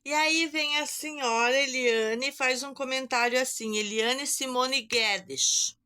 E aí vem a senhora Eliane e faz um comentário assim, Eliane Simone Guedes.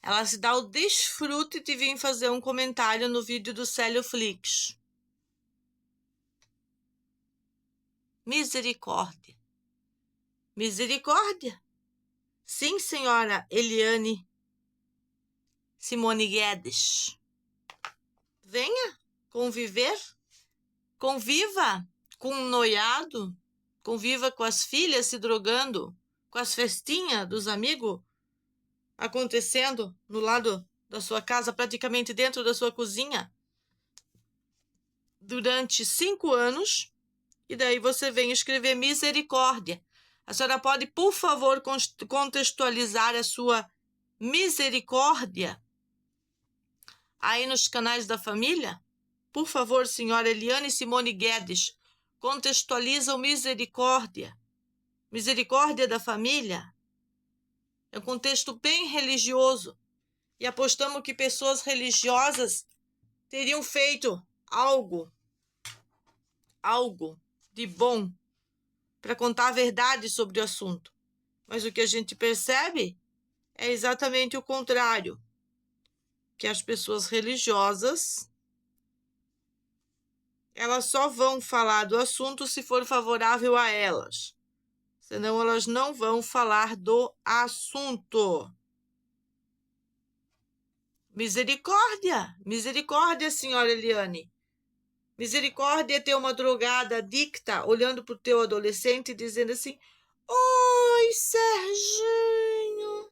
Ela se dá o desfrute de vir fazer um comentário no vídeo do Célio Flix. Misericórdia. Misericórdia. Sim, senhora Eliane Simone Guedes. Venha conviver. Conviva com um noiado. Conviva com as filhas se drogando. Com as festinhas dos amigos acontecendo no lado da sua casa, praticamente dentro da sua cozinha, durante 5 anos, e daí você vem escrever misericórdia. A senhora pode, por favor, contextualizar a sua misericórdia aí nos canais da família? Por favor, senhora Eliane Simone Guedes, contextualiza o misericórdia. Misericórdia da família é um contexto bem religioso. E apostamos que pessoas religiosas teriam feito algo de bom para contar a verdade sobre o assunto. Mas o que a gente percebe é exatamente o contrário, que as pessoas religiosas, elas só vão falar do assunto se for favorável a elas, senão elas não vão falar do assunto. Misericórdia, misericórdia, senhora Eliane. Misericórdia é ter uma drogada adicta olhando pro teu adolescente e dizendo assim: Oi, Serginho,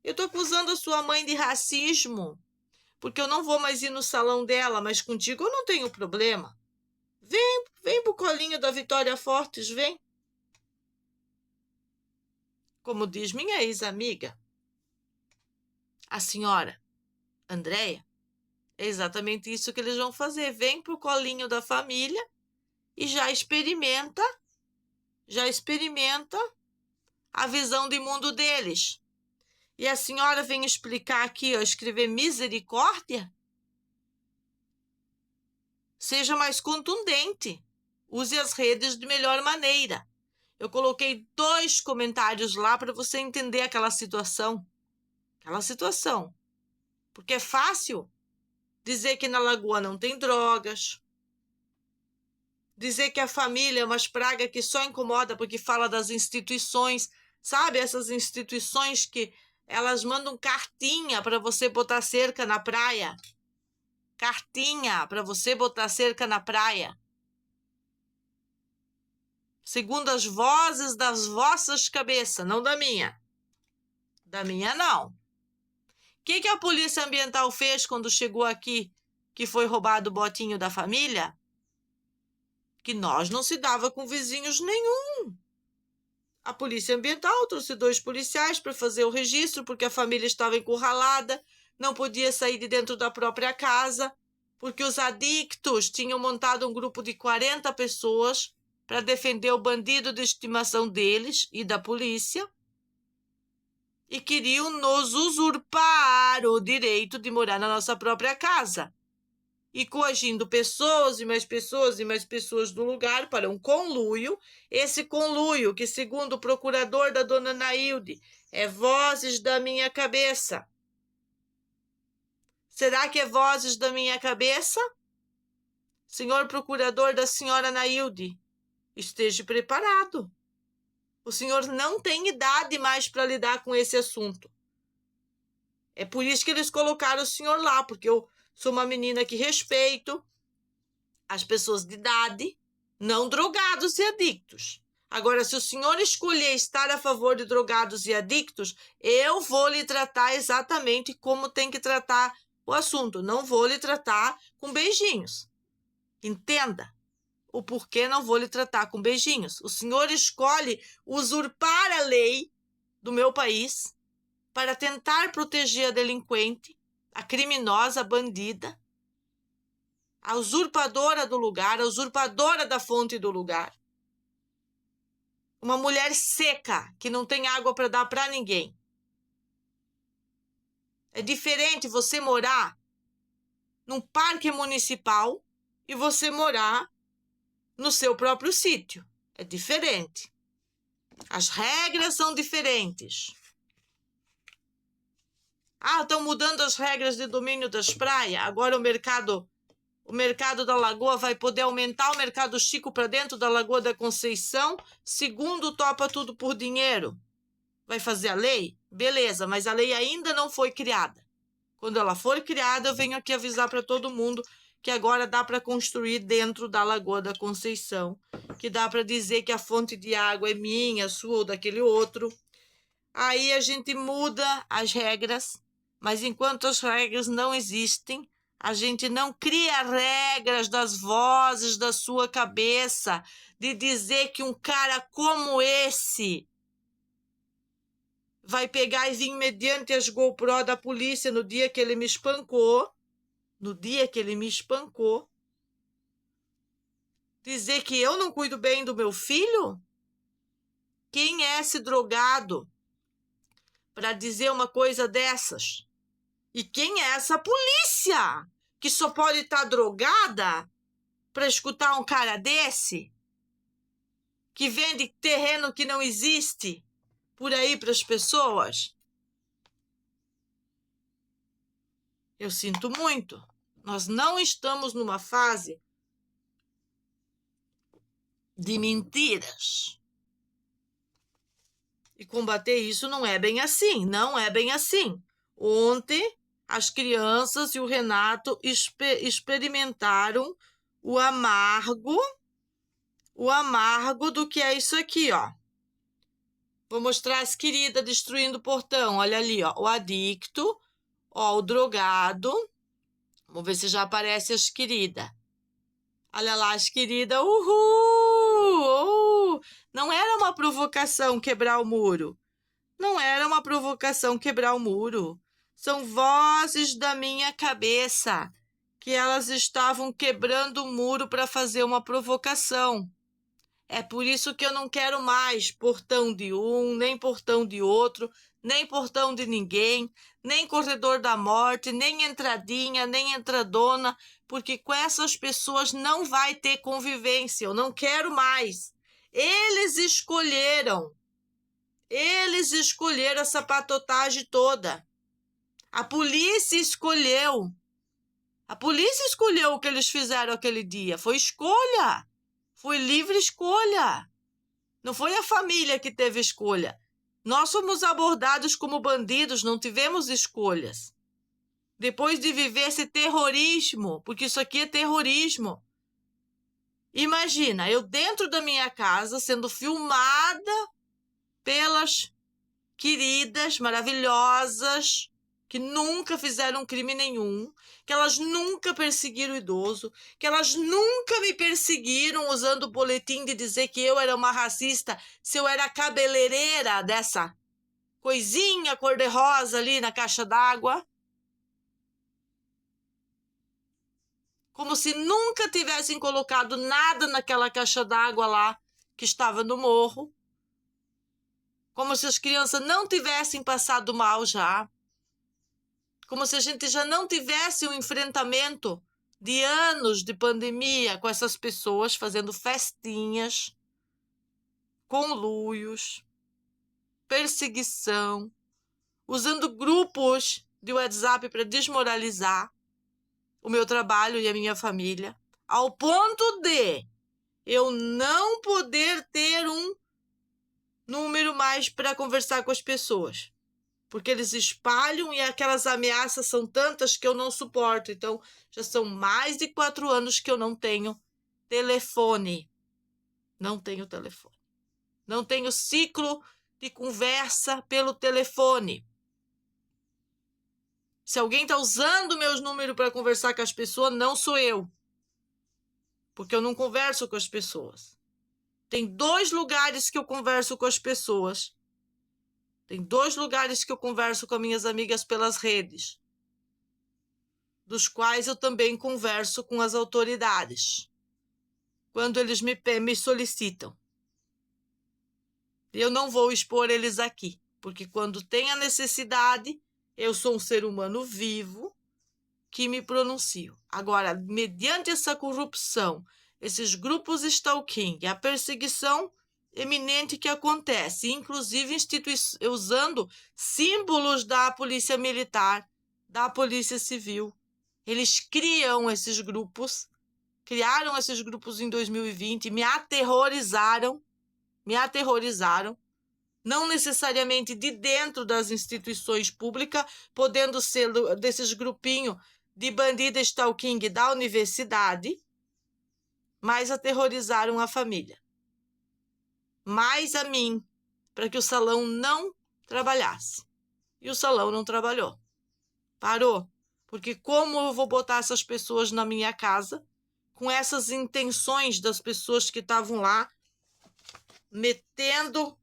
eu tô acusando a sua mãe de racismo, porque eu não vou mais ir no salão dela, mas contigo eu não tenho problema. Vem pro colinho da Vitória Fortes, vem. Como diz minha ex-amiga, a senhora Andréia, é exatamente isso que eles vão fazer. Vem pro colinho da família e já experimenta a visão de mundo deles. E a senhora vem explicar aqui, ó, escrever misericórdia? Seja mais contundente. Use as redes de melhor maneira. Eu coloquei 2 comentários lá para você entender aquela situação. Porque é fácil dizer que na Lagoa não tem drogas, dizer que a família é uma praga que só incomoda porque fala das instituições, sabe? Essas instituições que elas mandam cartinha para você botar cerca na praia. Cartinha para você botar cerca na praia. Segundo as vozes das vossas cabeças, não da minha. Da minha, não. O que a polícia ambiental fez quando chegou aqui que foi roubado o botinho da família? Que nós não se dava com vizinhos nenhum. A polícia ambiental trouxe 2 policiais para fazer o registro porque a família estava encurralada, não podia sair de dentro da própria casa, porque os adictos tinham montado um grupo de 40 pessoas para defender o bandido de estimação deles e da polícia e queriam nos usurpar o direito de morar na nossa própria casa. E coagindo pessoas e mais pessoas e mais pessoas do lugar para um conluio. Esse conluio, que segundo o procurador da dona Nailde, é vozes da minha cabeça. Será que é vozes da minha cabeça? Senhor procurador da senhora Nailde, esteja preparado. O senhor não tem idade mais para lidar com esse assunto. É por isso que eles colocaram o senhor lá, porque eu sou uma menina que respeito as pessoas de idade, não drogados e adictos. Agora, se o senhor escolher estar a favor de drogados e adictos, eu vou lhe tratar exatamente como tem que tratar o assunto. Não vou lhe tratar com beijinhos. Entenda o porquê não vou lhe tratar com beijinhos. O senhor escolhe usurpar a lei do meu país para tentar proteger a delinquente, a criminosa, a bandida, a usurpadora do lugar, a usurpadora da fonte do lugar. Uma mulher seca, que não tem água para dar para ninguém. É diferente você morar num parque municipal e você morar no seu próprio sítio. É diferente. As regras são diferentes. Ah, estão mudando as regras de domínio das praias. Agora o mercado da Lagoa vai poder aumentar o mercado Chico para dentro da Lagoa da Conceição. Segundo, topa tudo por dinheiro. Vai fazer a lei? Beleza, mas a lei ainda não foi criada. Quando ela for criada, eu venho aqui avisar para todo mundo que agora dá para construir dentro da Lagoa da Conceição, que dá para dizer que a fonte de água é minha, sua ou daquele outro. Aí a gente muda as regras, mas enquanto as regras não existem, a gente não cria regras das vozes da sua cabeça de dizer que um cara como esse vai pegar e vir mediante as GoPro da polícia no dia que ele me espancou, dizer que eu não cuido bem do meu filho? Quem é esse drogado para dizer uma coisa dessas? E quem é essa polícia que só pode estar drogada para escutar um cara desse? Que vende terreno que não existe por aí para as pessoas? Eu sinto muito. Nós não estamos numa fase de mentiras. E combater isso não é bem assim. Não é bem assim. Ontem, as crianças e o Renato experimentaram o amargo do que é isso aqui, ó. Vou mostrar as queridas destruindo o portão. Olha ali, ó, o adicto, ó, o drogado. Vamos ver se já aparece as queridas. Olha lá as queridas. Uhul! Não era uma provocação quebrar o muro. Não era uma provocação quebrar o muro. São vozes da minha cabeça que elas estavam quebrando o muro para fazer uma provocação. É por isso que eu não quero mais portão de um, nem portão de outro, nem portão de ninguém, nem corredor da morte, nem entradinha, nem entradona, porque com essas pessoas não vai ter convivência. Eu não quero mais. Eles escolheram essa patotagem toda. A polícia escolheu o que eles fizeram aquele dia. Foi escolha. Foi livre escolha. Não foi a família que teve escolha. Nós fomos abordados como bandidos, não tivemos escolhas. Depois de viver esse terrorismo, porque isso aqui é terrorismo. Imagina, eu dentro da minha casa, sendo filmada pelas queridas, maravilhosas, que nunca fizeram crime nenhum, que elas nunca perseguiram o idoso, que elas nunca me perseguiram usando o boletim de dizer que eu era uma racista, se eu era cabeleireira dessa coisinha cor-de-rosa ali na caixa d'água. Como se nunca tivessem colocado nada naquela caixa d'água lá que estava no morro. Como se as crianças não tivessem passado mal já. Como se a gente já não tivesse um enfrentamento de anos de pandemia com essas pessoas fazendo festinhas, conluios, perseguição, usando grupos de WhatsApp para desmoralizar o meu trabalho e a minha família, ao ponto de eu não poder ter um número mais para conversar com as pessoas. Porque eles espalham e aquelas ameaças são tantas que eu não suporto. Então, já são mais de 4 anos que eu não tenho telefone. Não tenho telefone. Não tenho ciclo de conversa pelo telefone. Se alguém está usando meus números para conversar com as pessoas, não sou eu. Porque eu não converso com as pessoas. Tem 2 lugares que eu converso com as pessoas. Tem 2 lugares que eu converso com minhas amigas pelas redes, dos quais eu também converso com as autoridades, quando eles me solicitam. Eu não vou expor eles aqui, porque quando tem a necessidade, eu sou um ser humano vivo que me pronuncio. Agora, mediante essa corrupção, esses grupos stalking, a perseguição eminente que acontece, inclusive usando símbolos da polícia militar, da polícia civil. Eles criaram esses grupos em 2020, me aterrorizaram, não necessariamente de dentro das instituições públicas, podendo ser desses grupinhos de bandida stalking da universidade, mas aterrorizaram a família. Mais a mim, para que o salão não trabalhasse. E o salão não trabalhou. Parou. Porque como eu vou botar essas pessoas na minha casa, com essas intenções das pessoas que estavam lá, metendo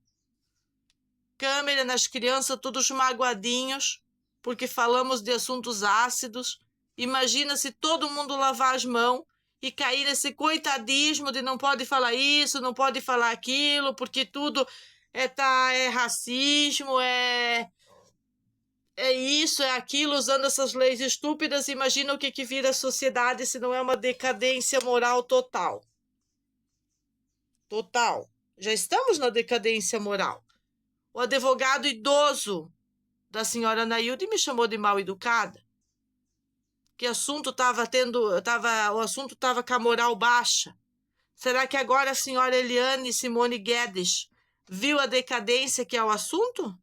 câmera nas crianças, todos magoadinhos, porque falamos de assuntos ácidos. Imagina se todo mundo lavar as mãos e cair nesse coitadismo de não pode falar isso, não pode falar aquilo, porque tudo é racismo, é isso, é aquilo, usando essas leis estúpidas. Imagina o que vira a sociedade se não é uma decadência moral total. Total. Já estamos na decadência moral. O advogado idoso da senhora Nailde me chamou de mal educada. Que o assunto estava com a moral baixa. Será que agora a senhora Eliane Simone Guedes viu a decadência que é o assunto?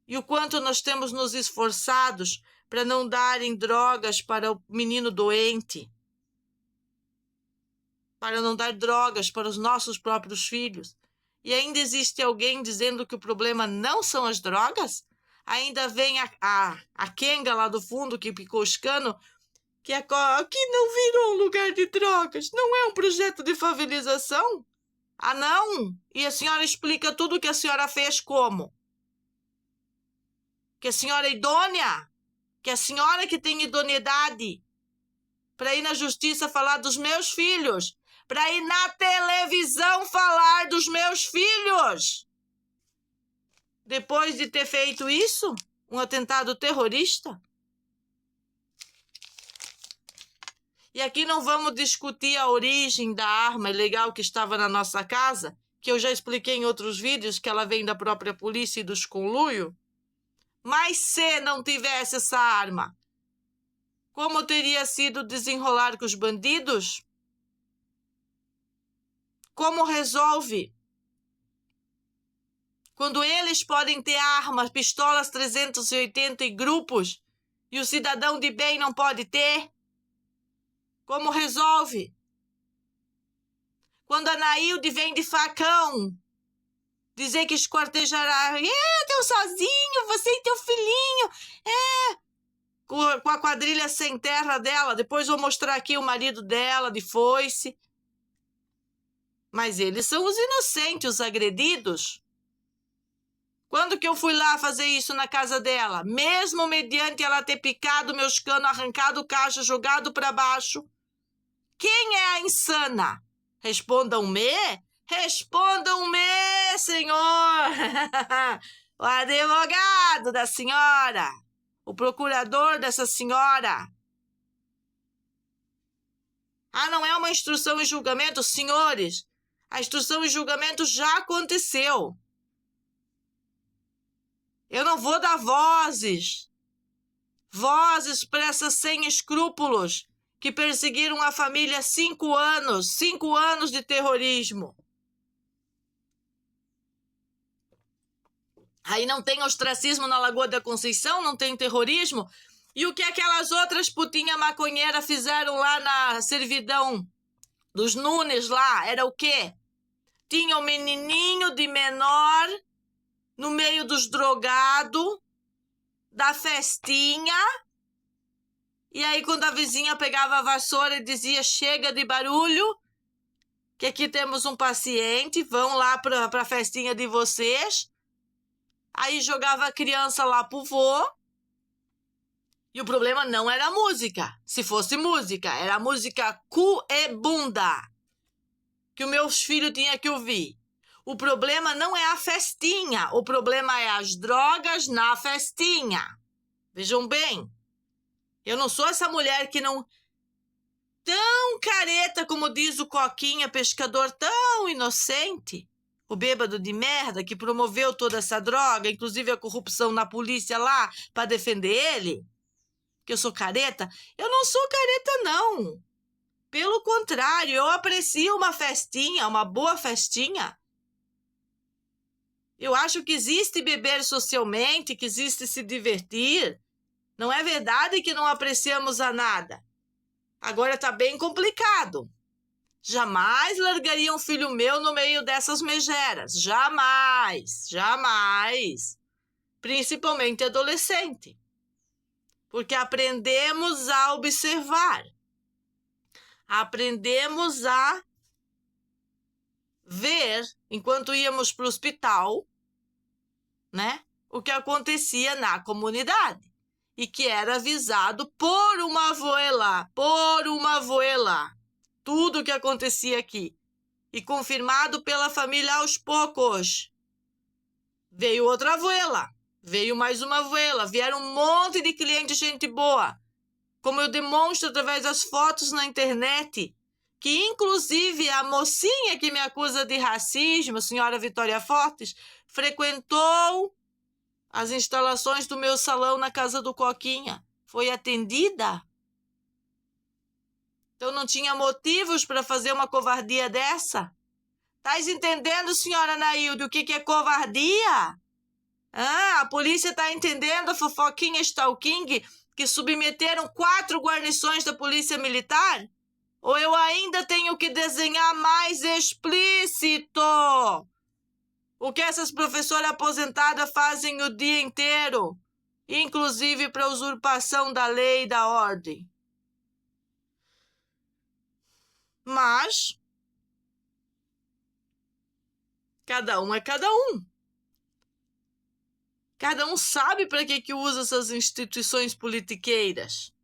E o quanto nós temos nos esforçados para não darem drogas para o menino doente, para não dar drogas para os nossos próprios filhos. E ainda existe alguém dizendo que o problema não são as drogas? Ainda vem a Kenga lá do fundo que picou os canos, que aqui não virou um lugar de drogas, não é um projeto de favelização? Ah, não? E a senhora explica tudo o que a senhora fez como? Que a senhora é idônea? Que a senhora que tem idoneidade para ir na justiça falar dos meus filhos, para ir na televisão falar dos meus filhos? Depois de ter feito isso, um atentado terrorista? E aqui não vamos discutir a origem da arma ilegal que estava na nossa casa, que eu já expliquei em outros vídeos, que ela vem da própria polícia e dos conluios. Mas se não tivesse essa arma, como teria sido desenrolar com os bandidos? Como resolve? Quando eles podem ter armas, pistolas 380 e grupos, e o cidadão de bem não pode ter? Como resolve? Quando a Nailde vem de facão dizer que esquartejará, teu sozinho, você e teu filhinho, com a quadrilha sem terra dela. Depois vou mostrar aqui o marido dela de foice. Mas eles são os inocentes, os agredidos. Quando que eu fui lá fazer isso na casa dela? Mesmo mediante ela ter picado meus canos, arrancado o caixa, jogado para baixo. Quem é a insana? Respondam-me. Respondam-me, senhor. O advogado da senhora. O procurador dessa senhora. Ah, não é uma instrução e julgamento? Senhores, a instrução e julgamento já aconteceu. Eu não vou dar vozes para essas sem escrúpulos que perseguiram a família 5 anos de terrorismo. Aí não tem ostracismo na Lagoa da Conceição, não tem terrorismo. E o que aquelas outras putinhas maconheiras fizeram lá na servidão dos Nunes lá? Era o quê? Tinha um menininho de menor no meio dos drogados, da festinha. E aí quando a vizinha pegava a vassoura e dizia, chega de barulho, que aqui temos um paciente, vão lá para a festinha de vocês. Aí jogava a criança lá pro vô. E o problema não era a música. Se fosse música, era a música cu e bunda que os meus filhos tinham que ouvir. O problema não é a festinha. O problema é as drogas na festinha. Vejam bem. Eu não sou essa mulher que não... tão careta como diz o Coquinha, pescador tão inocente, o bêbado de merda que promoveu toda essa droga, inclusive a corrupção na polícia lá para defender ele, que eu sou careta? Eu não sou careta, não. Pelo contrário, eu aprecio uma festinha, uma boa festinha. Eu acho que existe beber socialmente, que existe se divertir. Não é verdade que não apreciamos a nada. Agora tá bem complicado. Jamais largaria um filho meu no meio dessas megeras. Jamais, jamais. Principalmente adolescente. Porque aprendemos a observar. Aprendemos a ver, enquanto íamos para o hospital, né, o que acontecia na comunidade. E que era avisado por uma avuela, tudo o que acontecia aqui. E confirmado pela família aos poucos. Veio outra avuela, veio mais uma avuela, vieram um monte de clientes, gente boa. Como eu demonstro através das fotos na internet, que inclusive a mocinha que me acusa de racismo, a senhora Vitória Fortes, frequentou as instalações do meu salão na casa do Coquinha. Foi atendida. Então não tinha motivos para fazer uma covardia dessa? Estás entendendo, senhora Nailde, o que é covardia? A polícia está entendendo a fofoquinha stalking que submeteram 4 guarnições da polícia militar? Ou eu ainda tenho que desenhar mais explícito o que essas professoras aposentadas fazem o dia inteiro, inclusive para usurpação da lei e da ordem? Mas cada um é cada um. Cada um sabe para que usa essas instituições politiqueiras.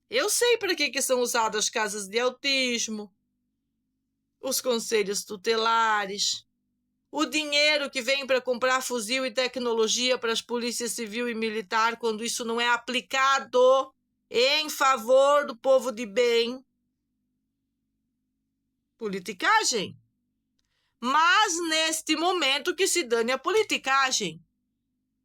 Eu sei para que são usadas as casas de autismo, os conselhos tutelares, o dinheiro que vem para comprar fuzil e tecnologia para as polícias civil e militar, quando isso não é aplicado em favor do povo de bem. Politicagem. Mas neste momento que se dane a politicagem.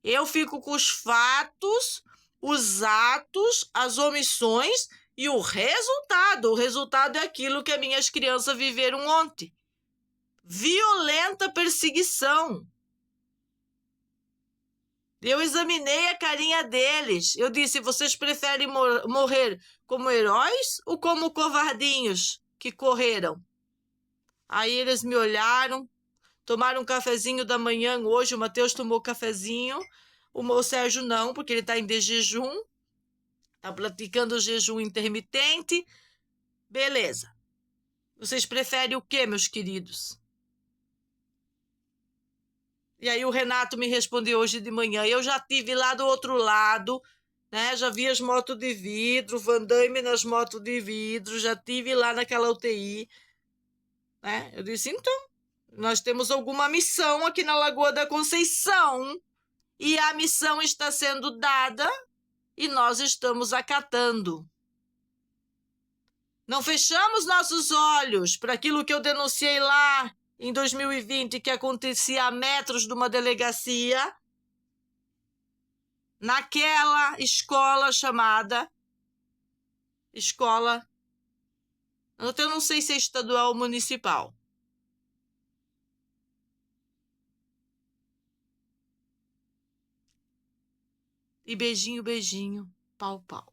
Eu fico com os fatos, os atos, as omissões e o resultado. O resultado é aquilo que as minhas crianças viveram ontem. Violenta perseguição. Eu examinei a carinha deles. Eu disse, vocês preferem morrer como heróis ou como covardinhos que correram? Aí eles me olharam, tomaram um cafezinho da manhã hoje. O Matheus tomou cafezinho. O Sérgio não, porque ele está em jejum. Está praticando o jejum intermitente. Beleza. Vocês preferem o quê, meus queridos? E aí o Renato me respondeu hoje de manhã. Eu já tive lá do outro lado, né? Já vi as motos de vidro, Van Damme nas motos de vidro, já tive lá naquela UTI. Né? Eu disse, então, nós temos alguma missão aqui na Lagoa da Conceição. E a missão está sendo dada e nós estamos acatando. Não fechamos nossos olhos para aquilo que eu denunciei lá em 2020, que acontecia a metros de uma delegacia, naquela escola chamada escola, eu não sei se é estadual ou municipal. E beijinho, beijinho, pau, pau.